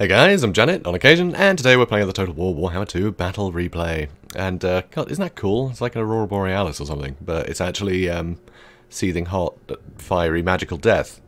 Hey guys, I'm Janet on occasion, and today we're playing the Total War Warhammer II Battle Replay. And, God, isn't that cool? It's like an Aurora Borealis or something, but it's actually, seething hot, fiery, magical death.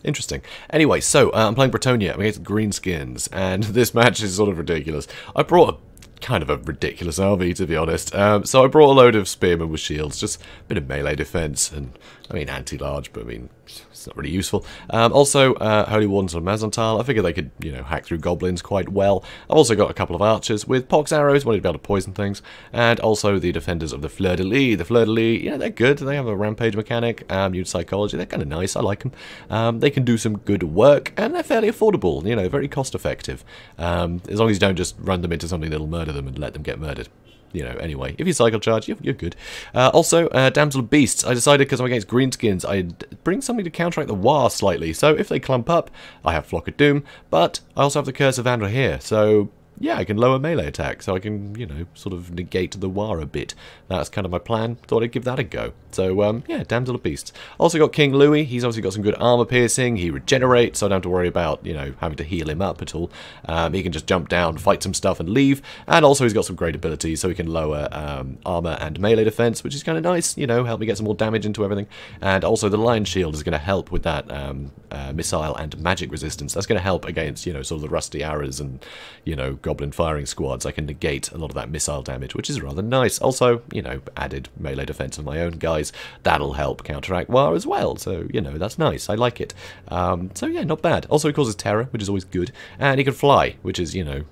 Interesting. Anyway, so, I'm playing Bretonnia against Greenskins, and this match is sort of ridiculous. I brought a kind of a ridiculous army, to be honest. So I brought a load of spearmen with shields, just a bit of melee defense, and, I mean, anti-large, but I mean, it's not really useful. Also, Holy Wardens on Mazantal. I figured they could, you know, hack through goblins quite well. I've also got a couple of archers with pox arrows, wanted to be able to poison things, and also the defenders of the Fleur de Lis. The Fleur de Lis, yeah, they're good. They have a rampage mechanic, immune psychology. They're kind of nice. I like them. They can do some good work, and they're fairly affordable. You know, very cost-effective. As long as you don't just run them into something that'll murder them and let them get murdered. You know, anyway, if you cycle charge, you're good. Also, Damsel of Beasts. I decided, because I'm against Greenskins, I'd bring something to counteract the War slightly. So if they clump up, I have Flock of Doom, but I also have the Curse of Vandra here, so yeah, I can lower melee attack, so I can, you know, sort of negate the War a bit. That's kind of my plan. Thought I'd give that a go. So, yeah, Damsel of Beasts. Also got King Louis. He's obviously got some good armor piercing. He regenerates, so I don't have to worry about, you know, having to heal him up at all. He can just jump down, fight some stuff, and leave. And also he's got some great abilities, so he can lower armor and melee defense, which is kind of nice, you know, help me get some more damage into everything. And also the Lion Shield is going to help with that missile and magic resistance. That's going to help against, you know, sort of the rusty arrows and, you know, goblin firing squads. I can negate a lot of that missile damage, which is rather nice. Also, you know, added melee defense of my own guys. That'll help counteract War as well. So, you know, that's nice. I like it. So, yeah, not bad. Also, he causes terror, which is always good. And he can fly, which is, you know,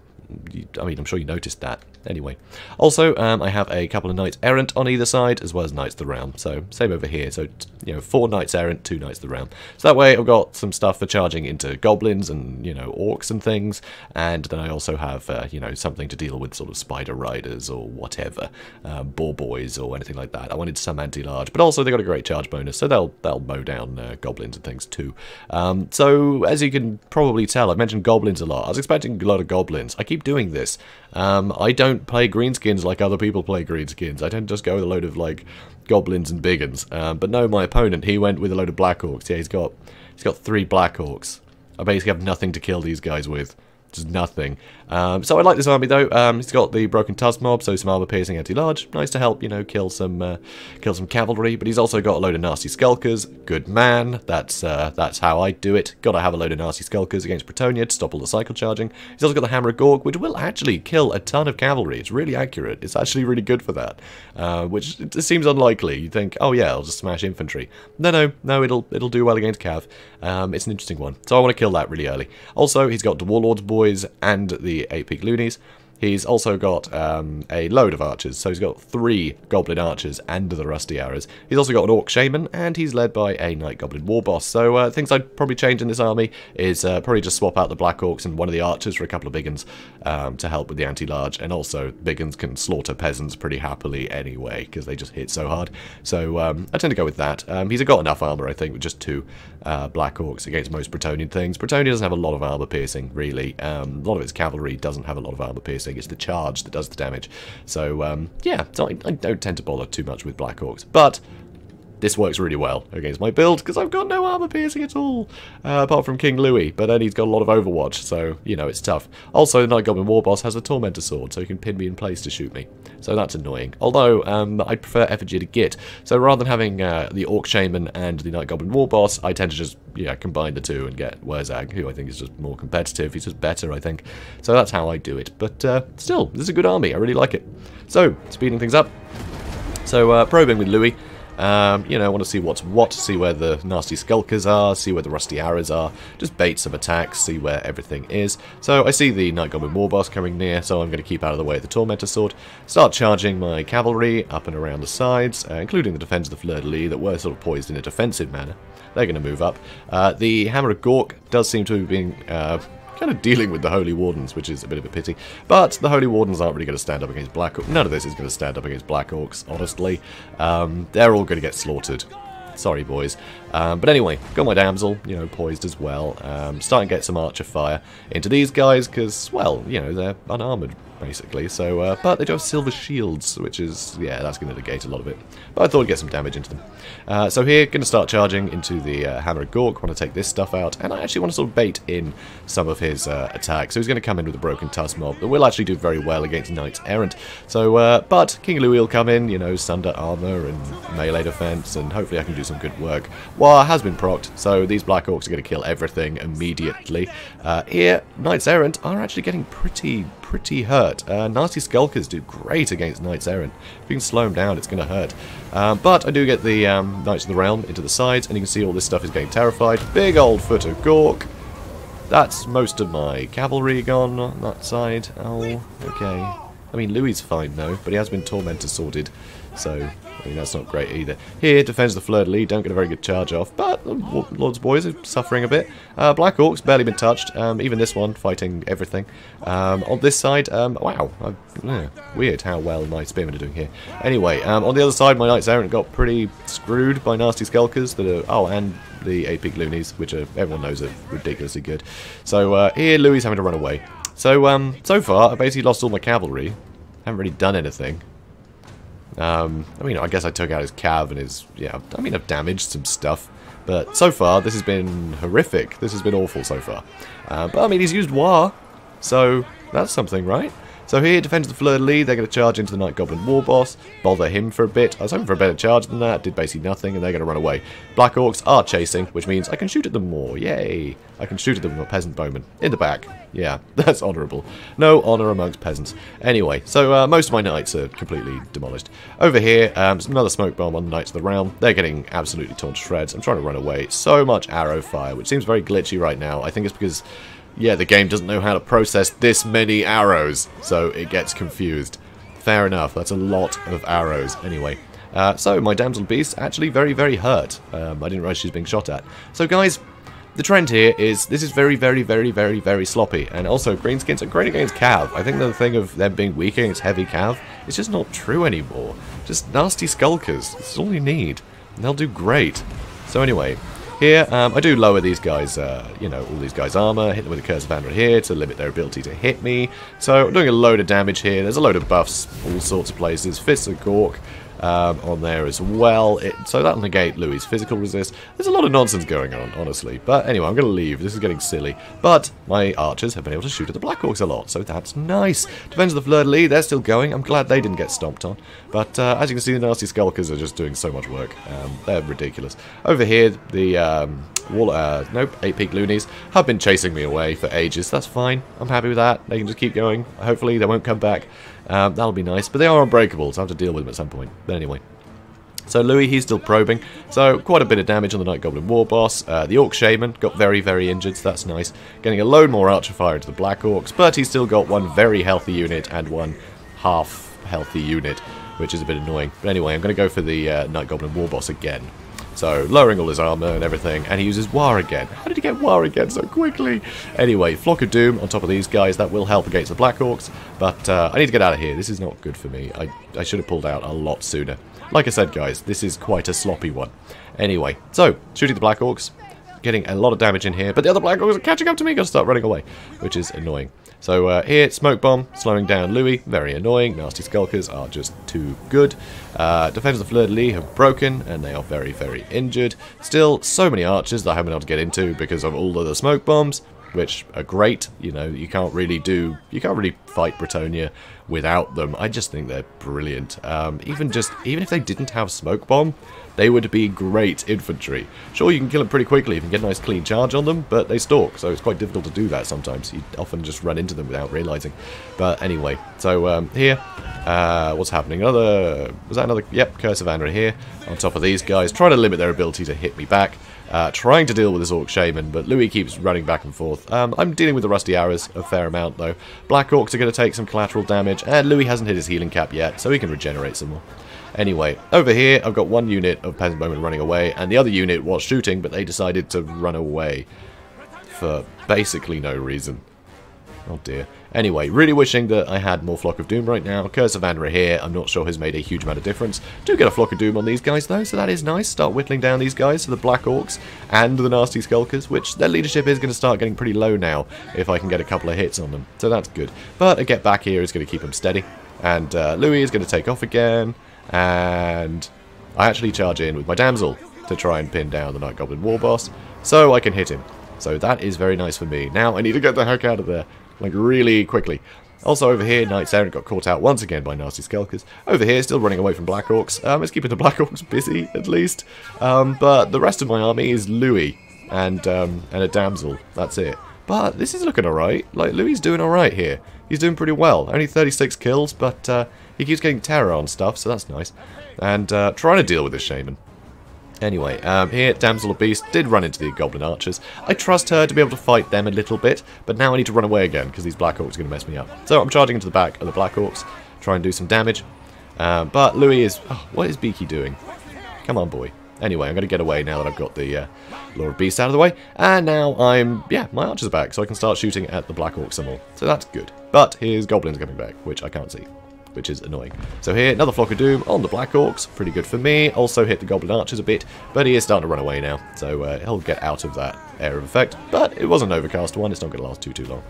I mean, I'm sure you noticed that. Anyway. Also, I have a couple of Knights Errant on either side, as well as Knights of the Realm. So, same over here. So, you know, 4 Knights Errant, 2 Knights of the Realm. So that way I've got some stuff for charging into goblins and, you know, orcs and things. And then I also have, you know, something to deal with sort of spider riders or whatever. Boar boys or anything like that. I wanted some anti-large. But also, they got a great charge bonus, so they'll mow down goblins and things too. So, as you can probably tell, I've mentioned goblins a lot. I was expecting a lot of goblins. I keep doing this. I don't play Greenskins like other people play Greenskins. I tend to just go with a load of, like, goblins and big uns. But no, my opponent, he went with a load of Black Orcs. Yeah, he's got 3 Black Orcs. I basically have nothing to kill these guys with. Just nothing. So I like this army though. He's got the Broken Tusk mob, so some armor piercing anti-large. Nice to help, you know, kill some cavalry. But he's also got a load of nasty skulkers. Good man. That's how I do it. Gotta have a load of nasty skulkers against Bretonnia to stop all the cycle charging. He's also got the Hammer of Gore, which will actually kill a ton of cavalry. It's really accurate. It's actually really good for that. Which it seems unlikely. You think, oh yeah, I'll just smash infantry. No, it'll do well against cav. It's an interesting one. So I want to kill that really early. Also, he's got the Warlord's Boys and the 8-peak loonies. He's also got a load of archers, so he's got 3 goblin archers and the rusty arrows. He's also got an orc shaman, and he's led by a night goblin war boss. So things I'd probably change in this army is probably just swap out the black orcs and one of the archers for a couple of big uns to help with the anti-large, and also big uns can slaughter peasants pretty happily anyway, because they just hit so hard. So I tend to go with that. He's got enough armor, I think, with just 2 black orcs against most Bretonnian things. Bretonnia doesn't have a lot of armor piercing, really. A lot of its cavalry doesn't have a lot of armor piercing. It's the charge that does the damage. So, yeah, so I don't tend to bother too much with Black Orcs. But this works really well against my build, because I've got no armor piercing at all, apart from King Louis. But then he's got a lot of Overwatch, so, you know, it's tough. Also, the Night Goblin War Boss has a Tormentor Sword, so he can pin me in place to shoot me. So that's annoying. Although, I prefer Effigy to Git. So rather than having the Orc Shaman and the Night Goblin War Boss, I tend to just, yeah, combine the 2 and get Wurzag, who I think is just more competitive. He's just better, I think. So that's how I do it. But still, this is a good army. I really like it. So, speeding things up. So, probing with Louis. You know, I want to see what's what, see where the nasty skulkers are, see where the rusty arrows are, just bait some attacks, see where everything is. So I see the Night Goblin War Boss coming near, so I'm going to keep out of the way of the Tormentor Sword. Start charging my cavalry up and around the sides, including the defense of the Fleur de Lis that were sort of poised in a defensive manner. They're going to move up. The Hammer of Gore does seem to have been kind of dealing with the Holy Wardens, which is a bit of a pity. But the Holy Wardens aren't really going to stand up against Black Orcs. None of this is going to stand up against Black Orcs, honestly. They're all going to get slaughtered. Sorry, boys. But anyway, got my damsel, you know, poised as well. Starting to get some archer fire into these guys because, well, you know, they're unarmored, basically. So, but they do have silver shields, which is, yeah, that's going to negate a lot of it. But I thought I'd get some damage into them. So here, going to start charging into the Hammer of Gork. Want to take this stuff out, and I actually want to sort of bait in some of his attacks. So he's going to come in with a Broken Tusk mob that will actually do very well against Knights Errant. So, but King Louis will come in, you know, Sunder armor and melee defense, and hopefully I can do some good work. War has been procced, so these Black Orcs are going to kill everything immediately. Here, Knights Errant are actually getting pretty hurt. Nasty Skulkers do great against Knights Errant. If you can slow them down, it's going to hurt. But I do get the Knights of the Realm into the sides, and you can see all this stuff is getting terrified. Big old foot of Gork. That's most of my cavalry gone on that side. Oh, okay. I mean, Louis' fine though, but he has been Tormentor sorted, so I mean that's not great either. Here, defends the fleur-de-lis, don't get a very good charge off, but the Lord's boys are suffering a bit. Black Orcs barely been touched, even this one fighting everything. On this side, wow, weird how well my spearmen are doing here. Anyway, on the other side, my Knights Errant got pretty screwed by Nasty Skulkers that are, oh, and the 8-peak loonies, which are, everyone knows are ridiculously good. So here, Louis having to run away. So, so far, I basically lost all my cavalry. Haven't really done anything. I mean, I guess I took out his cav and his, yeah, I mean, I've damaged some stuff. But so far, this has been horrific. This has been awful so far. But, I mean, he's used War, so that's something, right? So here, defends the fleur-de-lis, they're going to charge into the Night Goblin War Boss, bother him for a bit. I was hoping for a better charge than that, did basically nothing, and they're going to run away. Black Orcs are chasing, which means I can shoot at them more, yay! I can shoot at them with a peasant bowman, in the back. Yeah, that's honourable. No honour amongst peasants. Anyway, so most of my knights are completely demolished. Over here, another smoke bomb on the Knights of the Realm. They're getting absolutely torn to shreds. I'm trying to run away. So much arrow fire, which seems very glitchy right now. I think it's because, yeah, the game doesn't know how to process this many arrows, so it gets confused. Fair enough, that's a lot of arrows. Anyway, so my damsel beast actually very hurt. I didn't realize she's being shot at. So guys, the trend here is this is very sloppy, and also greenskins are great against cav. I think the thing of them being weak against heavy cav is just not true anymore. Just nasty skulkers, that's all you need, and they'll do great. So anyway, here, I do lower these guys, you know, all these guys' armor, hit them with a Curse of Andra here to limit their ability to hit me. So I'm doing a load of damage here. There's a load of buffs, all sorts of places. Fists of Gork on there as well. So that'll negate Louis' physical resist. There's a lot of nonsense going on, honestly. But anyway, I'm going to leave. This is getting silly. But my archers have been able to shoot at the Black Orcs a lot, so that's nice. Defense of the Fleur-de-Lis, they're still going. I'm glad they didn't get stomped on. But as you can see, the nasty Skulkers are just doing so much work. They're ridiculous. Over here, the nope, 8-peak loonies have been chasing me away for ages. That's fine. I'm happy with that. They can just keep going. Hopefully they won't come back. That'll be nice. But they are unbreakable, so I have to deal with them at some point. But anyway. So Louis, he's still probing. So quite a bit of damage on the Night Goblin War Boss. The Orc Shaman got very injured, so that's nice. Getting a load more Archer Fire into the Black Orcs, but he's still got one very healthy unit and one half healthy unit, which is a bit annoying. But anyway, I'm going to go for the Night Goblin War Boss again. So, lowering all his armor and everything, and he uses War again. How did he get War again so quickly? Anyway, Flock of Doom on top of these guys, that will help against the Black Orcs, but I need to get out of here. This is not good for me. I should have pulled out a lot sooner. Like I said, guys, this is quite a sloppy one. Anyway, so, shooting the Black Orcs, getting a lot of damage in here, but the other Black Orcs are catching up to me, gotta start running away, which is annoying. So here, Smoke Bomb, slowing down Louis, very annoying. Nasty Skulkers are just too good. Defenders of Fleur-de-Lis have broken, and they are very injured. Still, so many archers that I haven't been able to get into because of all of the Smoke Bombs, which are great. You know, you can't really fight Bretonnia without them. I just think they're brilliant. Even if they didn't have Smoke Bomb, they would be great infantry. Sure, you can kill them pretty quickly if you can get a nice clean charge on them, but they stalk, so it's quite difficult to do that sometimes. You often just run into them without realizing. But anyway, so here, what's happening? Was that another? Yep, Curse of Andra here on top of these guys, trying to limit their ability to hit me back. Trying to deal with this Orc Shaman, but Louis keeps running back and forth. I'm dealing with the Rusty Arrows a fair amount, though. Black Orcs are going to take some collateral damage, and Louis hasn't hit his healing cap yet, so he can regenerate some more. Anyway, over here, I've got one unit of Peasant Bowmen running away, and the other unit was shooting, but they decided to run away for basically no reason. Oh dear. Anyway, really wishing that I had more Flock of Doom right now. Curse of Vanra here, I'm not sure has made a huge amount of difference. Do get a Flock of Doom on these guys though, so that is nice. Start whittling down these guys, so the Black Orcs and the Nasty Skulkers, which their leadership is going to start getting pretty low now if I can get a couple of hits on them. So that's good. But a get back here is going to keep them steady. And Louis is going to take off again. And I actually charge in with my Damsel to try and pin down the Night Goblin War Boss, so I can hit him. So that is very nice for me. Now I need to get the heck out of there, like really quickly. Also over here, Knight's Errant got caught out once again by Nasty Skulkers. Over here, still running away from Black Orcs. It's keeping the Black Orcs busy, at least. But the rest of my army is Louis and a Damsel. That's it. But this is looking alright. Like, Louis is doing alright here. He's doing pretty well. Only 36 kills, but he keeps getting terror on stuff, so that's nice. And trying to deal with this Shaman. Anyway, here, Damsel of Beast did run into the Goblin Archers. I trust her to be able to fight them a little bit, but now I need to run away again, because these Black Orcs are going to mess me up. So I'm charging into the back of the Black Orcs, try and do some damage. But Louis is... Oh, what is Beaky doing? Come on, boy. Anyway, I'm going to get away now that I've got the Lord of Beast out of the way. And now I'm... Yeah, my archers are back, so I can start shooting at the Black Orcs some more. So that's good. But here's Goblins coming back, which I can't see, which is annoying. So here, another Flock of Doom on the Black Orcs. Pretty good for me. Also hit the Goblin Archers a bit, but he is starting to run away now. So he'll get out of that area of effect. But it was an overcast one. It's not going to last too long.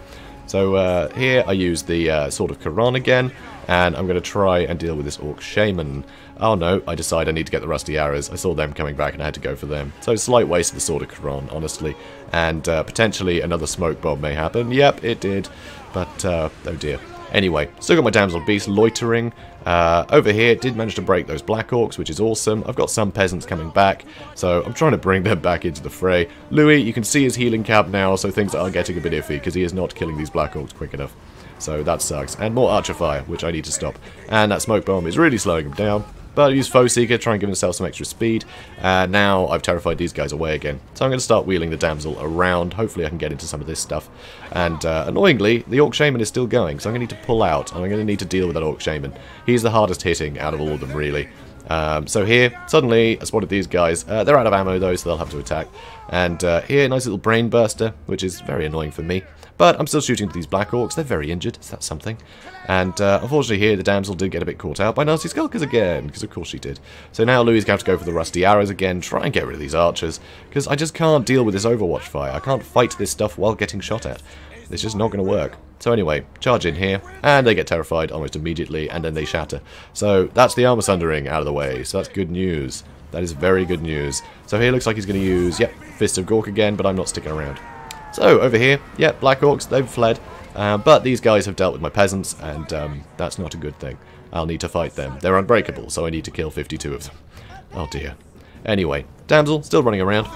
So here I use the Sword of Quran again, and I'm going to try and deal with this Orc Shaman. Oh no, I decide I need to get the Rusty Arrows. I saw them coming back and I had to go for them. So slight waste of the Sword of Quran, honestly. And potentially another Smoke Bomb may happen. Yep, it did. But, oh dear. Anyway, still got my Damsel Beast loitering. Over here, did manage to break those Black Orcs, which is awesome. I've got some peasants coming back, so I'm trying to bring them back into the fray. Louis, you can see his healing cap now, so things are getting a bit iffy, because he is not killing these Black Orcs quick enough. So that sucks. And more Archer Fire, which I need to stop. And that Smoke Bomb is really slowing him down. But I use Foe Seeker, try and give himself some extra speed. Now I've terrified these guys away again. So I'm going to start wheeling the Damsel around. Hopefully I can get into some of this stuff. And annoyingly, the Orc Shaman is still going. So I'm going to need to pull out. And I'm going to need to deal with that Orc Shaman. He's the hardest hitting out of all of them, really. So here, suddenly, I spotted these guys. They're out of ammo, though, so they'll have to attack. And here, nice little Brain Burster, which is very annoying for me. But I'm still shooting at these Black Orcs. They're very injured, so that's something. And unfortunately here, the Damsel did get a bit caught out by Nasty Skulkers again, because of course she did. So now Louis is going to have to go for the Rusty Arrows again, try and get rid of these archers, because I just can't deal with this Overwatch fire. I can't fight this stuff while getting shot at. It's just not going to work. So anyway, charge in here, and they get terrified almost immediately, and then they shatter. So that's the armor sundering out of the way, so that's good news. That is very good news. So here looks like he's going to use, yep, Fist of Gork again, but I'm not sticking around. So, over here, yeah, Black Orcs, they've fled, but these guys have dealt with my peasants, and that's not a good thing. I'll need to fight them. They're unbreakable, so I need to kill 52 of them. Oh dear. Anyway, Damsel, still running around.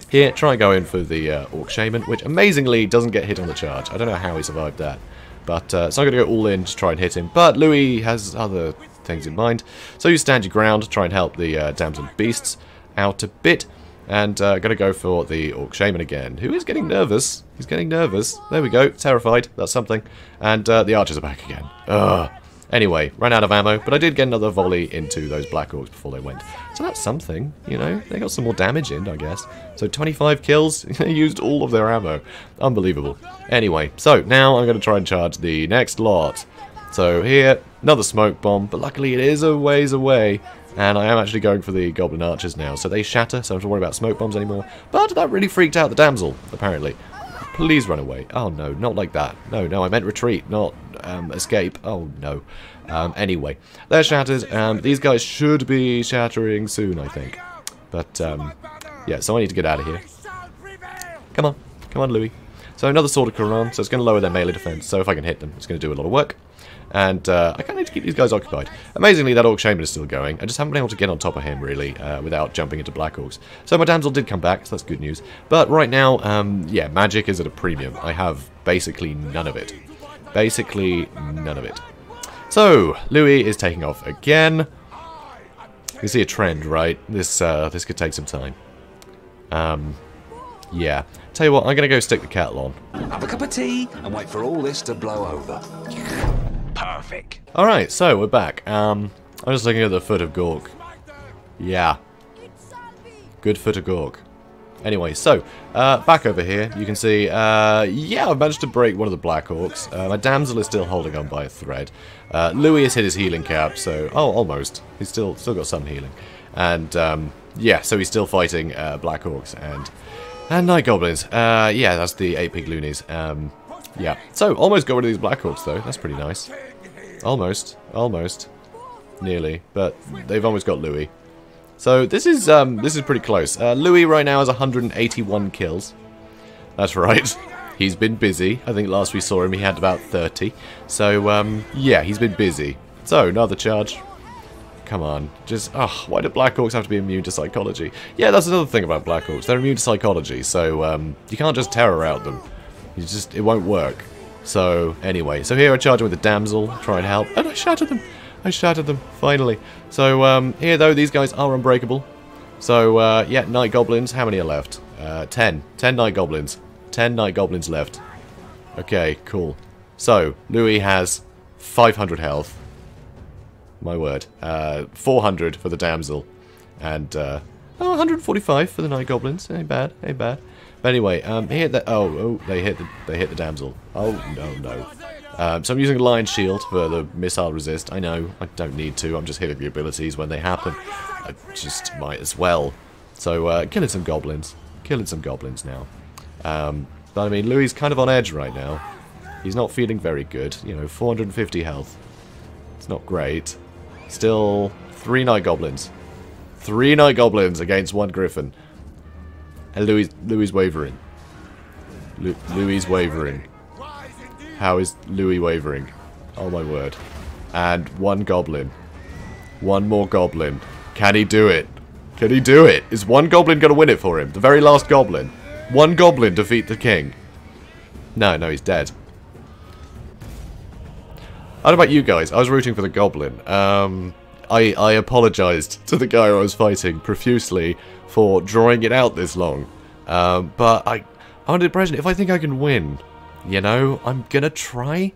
Here, try and go in for the Orc Shaman, which amazingly doesn't get hit on the charge. I don't know how he survived that. But, so I'm going to go all in to try and hit him, but Louis has other things in mind. So you stand your ground, try and help the Damsel Beasts out a bit. And going to go for the Orc Shaman again, who is getting nervous. He's getting nervous. There we go. Terrified. That's something. And the archers are back again. Ugh. Anyway, ran out of ammo, but I did get another volley into those Black Orcs before they went. So that's something, you know. They got some more damage in, I guess. So 25 kills. They used all of their ammo. Unbelievable. Anyway, so now I'm going to try and charge the next lot. So here, another Smoke Bomb, but luckily it is a ways away. And I am actually going for the Goblin Archers now, so they shatter, so I don't have to worry about Smoke Bombs anymore. But that really freaked out the Damsel, apparently. Please run away. Oh no, not like that. No, I meant retreat, not escape. Oh no. Anyway, they're shattered. These guys should be shattering soon, I think. But, yeah, so I need to get out of here. Come on, Louis. So another Sword of Quran, so it's going to lower their melee defense, so if I can hit them, it's going to do a lot of work. And I kind of need to keep these guys occupied. Amazingly, that Orc Shaman is still going. I just haven't been able to get on top of him, really, without jumping into Black Orcs. So my Damsel did come back, so that's good news. But right now, yeah, magic is at a premium. I have basically none of it. Basically none of it. So, Louis is taking off again. You see a trend, right? This could take some time. Yeah. Tell you what, I'm going to go stick the kettle on. Have a cup of tea and wait for all this to blow over. Perfect. Alright, so we're back. I'm just looking at the Foot of Gork. Yeah. Good Foot of Gork. Anyway, so, back over here, you can see, yeah, I've managed to break one of the Black Orcs. My damsel is still holding on by a thread. Louis has hit his healing cap, so, oh, almost. He's still got some healing. And, yeah, so he's still fighting Black Orcs and Night Goblins. Yeah, that's the 8 Pig Loonies. Yeah, so, almost got rid of these Black Orcs, though. That's pretty nice. Almost. Nearly, but they've almost got Louis. So this is pretty close. Louis right now has 181 kills. That's right. He's been busy. I think last we saw him he had about 30. So yeah, he's been busy. So another charge. Come on, just why do Black Orcs have to be immune to psychology? Yeah, that's another thing about Black Orcs. They're immune to psychology, so you can't just terror out them. It won't work. So anyway, so here I charge him with the damsel, try and help, and I shattered them. Finally. So, here though, these guys are unbreakable. So, yeah, Night Goblins, how many are left? 10. 10 Night Goblins. 10 Night Goblins left. Okay, cool. So, Louis has 500 health. My word. 400 for the damsel. And, 145 for the Night Goblins. Ain't bad. But anyway, here, they hit the damsel. Oh, no. So I'm using a Lion Shield for the missile resist. I know, I don't need to. I'm just hitting the abilities when they happen. I just might as well. So, killing some goblins. Now. But I mean, Louis kind of on edge right now. He's not feeling very good. You know, 450 health. It's not great. Still, 3 Night Goblins. 3 Night Goblins against 1 Griffin. And Louis wavering. Louis wavering. How is Louis wavering? Oh my word. And 1 goblin. 1 more goblin. Can he do it? Is 1 goblin going to win it for him? The very last goblin. 1 goblin defeat the king. No, he's dead. I don't know about you guys. I was rooting for the goblin. I apologized to the guy I was fighting profusely for drawing it out this long. But I'm under the impression if I think I can win, you know, I'm gonna try.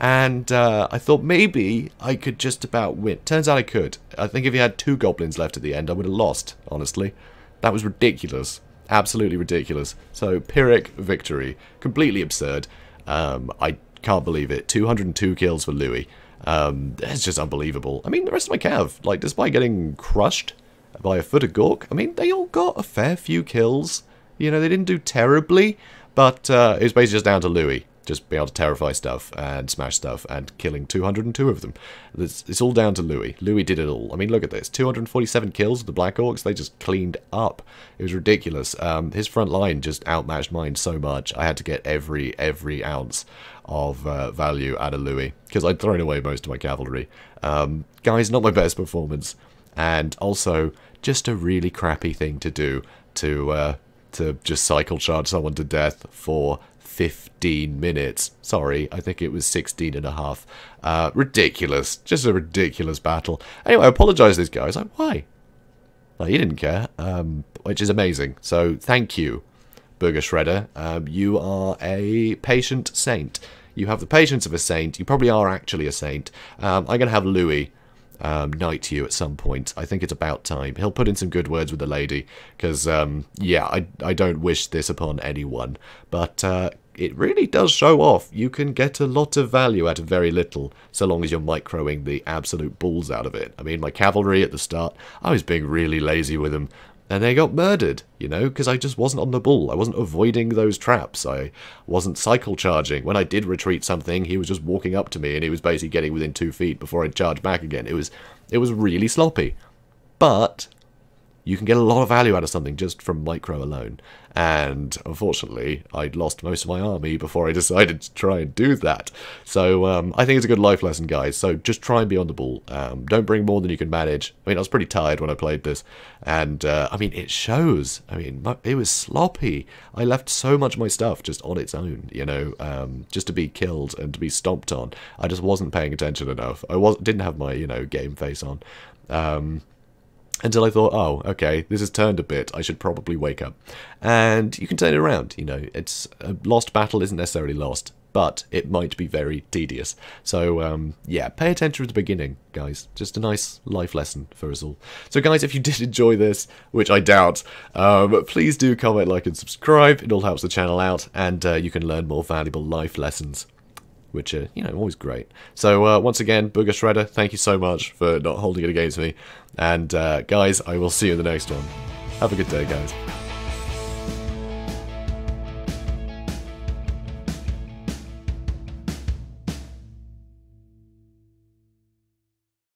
And I thought maybe I could just about win. Turns out I could. I think if he had 2 goblins left at the end, I would have lost, honestly. That was ridiculous. Absolutely ridiculous. So, Pyrrhic victory. Completely absurd. I can't believe it. 202 kills for Louis. That's just unbelievable. I mean, the rest of my cav, like, despite getting crushed by a foot of Gork, I mean, they all got a fair few kills. You know, they didn't do terribly, but it was basically just down to Louis. Just being able to terrify stuff and smash stuff and killing 202 of them. It's all down to Louis. Louis did it all. I mean, look at this. 247 kills with the Black Orcs. They just cleaned up. It was ridiculous. His front line just outmatched mine so much. I had to get every ounce of value out of Louis because I'd thrown away most of my cavalry. Guys, not my best performance. And also, just a really crappy thing to do to just cycle charge someone to death for 15 minutes. Sorry, I think it was 16 and a half. Ridiculous. Just a ridiculous battle. Anyway, I apologise to these guys. Like, why? Well, he didn't care, which is amazing. So, thank you, Burger Shredder. You are a patient saint. You have the patience of a saint. You probably are actually a saint. I'm going to have Louis knight you at some point. I think it's about time. He'll put in some good words with the lady, because, yeah, I don't wish this upon anyone. But, it really does show off. You can get a lot of value out of very little, so long as you're microing the absolute balls out of it. I mean, my cavalry at the start, I was being really lazy with them, and they got murdered, you know, because I just wasn't on the ball. I wasn't avoiding those traps. I wasn't cycle charging. When I did retreat something, he was just walking up to me, and he was basically getting within 2 feet before I'd charge back again. It was really sloppy. But you can get a lot of value out of something just from micro alone. And, unfortunately, I'd lost most of my army before I decided to try and do that. So, I think it's a good life lesson, guys. So, just try and be on the ball. Don't bring more than you can manage. I mean, I was pretty tired when I played this. And, I mean, it shows. I mean, it was sloppy. I left so much of my stuff just on its own, you know, just to be killed and to be stomped on. I just wasn't paying attention enough. I didn't have my, you know, game face on. Until I thought, oh, okay, this has turned a bit, I should probably wake up. And you can turn it around, you know, it's a lost battle isn't necessarily lost. but it might be very tedious. So, yeah, pay attention at the beginning, guys. Just a nice life lesson for us all. So, guys, if you did enjoy this, which I doubt, please do comment, like, and subscribe. It all helps the channel out, and you can learn more valuable life lessons, which are, you know, always great. So, once again, Booger Shredder, thank you so much for not holding it against me. And, guys, I will see you in the next one. Have a good day, guys.